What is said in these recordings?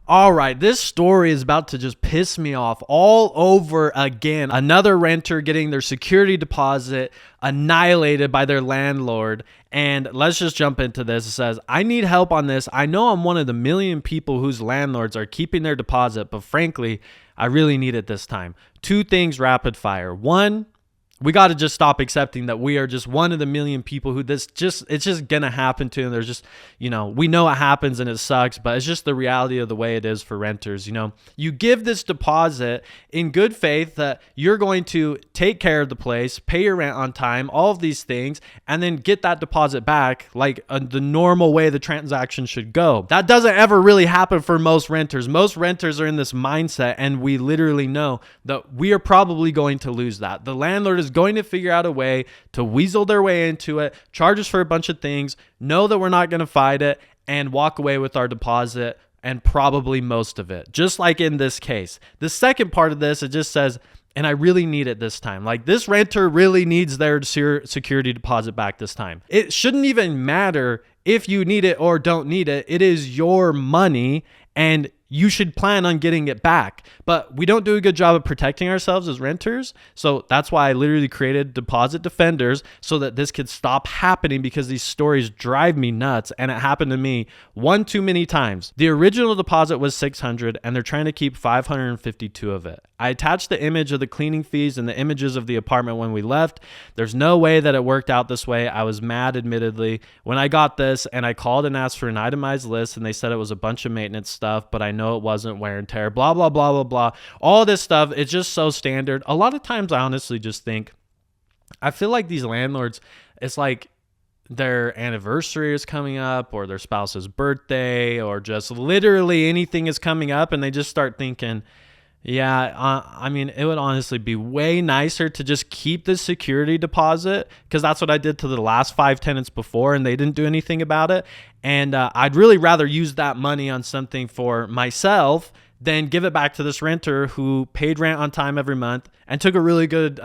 All right, this story is about to just piss me off all over again. Another renter getting their security deposit annihilated by their landlord. And let's just jump into this. It says, I need help on this. I know I'm one of the million people whose landlords are keeping their deposit, but frankly, I really need it this time. Two things rapid fire. One, we got to just stop accepting that we are just one of the million people who it's just going to happen to. And there's just, we know it happens and it sucks, but it's just the reality of the way it is for renters. You give this deposit in good faith that you're going to take care of the place, pay your rent on time, all of these things, and then get that deposit back like the normal way the transaction should go. That doesn't ever really happen for most renters. Most renters are in this mindset, and we literally know that we are probably going to lose that. The landlord is going to figure out a way to weasel their way into it, charge us for a bunch of things, know that we're not going to fight it, and walk away with our deposit and probably most of it, just like in this case. The second part of this, it just says, and I really need it this time. Like, this renter really needs their security deposit back this time. It shouldn't even matter if you need it or don't need it. It is your money, and you should plan on getting it back. But we don't do a good job of protecting ourselves as renters. So that's why I literally created deposit defenders so that this could stop happening, because these stories drive me nuts. And it happened to me one too many times. The original deposit was $600 and they're trying to keep $552 of it. I attached the image of the cleaning fees and the images of the apartment when we left. There's no way that it worked out this way. I was mad, admittedly, when I got this, and I called and asked for an itemized list, and they said it was a bunch of maintenance stuff, but I know it wasn't wear and tear, blah, blah, blah, blah, blah. All this stuff, it's just so standard. A lot of times I honestly just think, I feel like these landlords, it's like their anniversary is coming up, or their spouse's birthday, or just literally anything is coming up, and they just start thinking, I mean, it would honestly be way nicer to just keep the security deposit, because that's what I did to the last 5 tenants before, and they didn't do anything about it. And I'd really rather use that money on something for myself than give it back to this renter who paid rent on time every month and took really good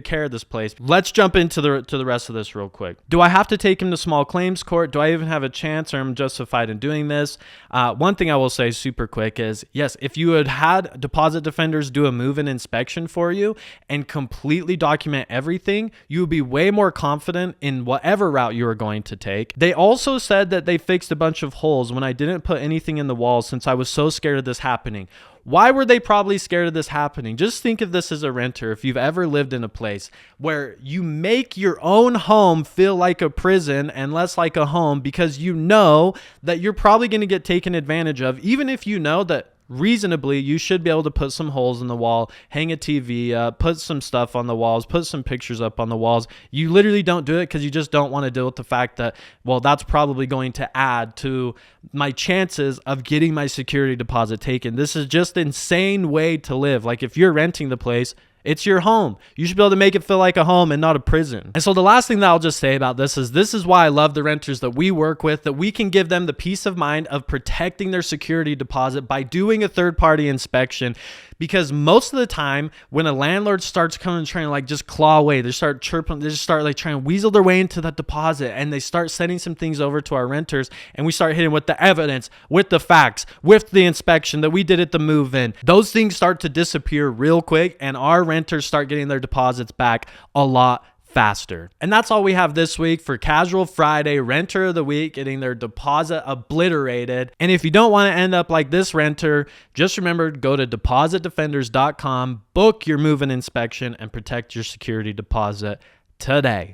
care of this place. Let's jump into the rest of this real quick. Do I have to take him to small claims court? Do I even have a chance, or am I justified in doing this? One thing I will say super quick is, yes, if you had deposit defenders do a move-in inspection for you and completely document everything, you would be way more confident in whatever route you are going to take. They also said that they fixed a bunch of holes when I didn't put anything in the walls, since I was so scared of this happening. Why were they probably scared of this happening? Just think of this as a renter. If you've ever lived in a place where you make your own home feel like a prison and less like a home, because you know that you're probably going to get taken advantage of, even if you know that reasonably you should be able to put some holes in the wall, hang a TV up, put some stuff on the walls, put some pictures up on the walls. You literally don't do it because you just don't want to deal with the fact that, well, that's probably going to add to my chances of getting my security deposit taken. This is just an insane way to live. Like, if you're renting the place, it's your home. You should be able to make it feel like a home and not a prison. And so the last thing that I'll just say about this is why I love the renters that we work with, that we can give them the peace of mind of protecting their security deposit by doing a third-party inspection. Because most of the time when a landlord starts coming and trying to like just claw away, they start chirping, they just start like trying to weasel their way into that deposit, and they start sending some things over to our renters, and we start hitting with the evidence, with the facts, with the inspection that we did at the move-in. Those things start to disappear real quick, and our renters start getting their deposits back a lot faster. And that's all we have this week for Casual Friday Renter of the Week, getting their deposit obliterated. And if you don't want to end up like this renter, just remember to go to depositdefenders.com, book your move-in inspection, and protect your security deposit today.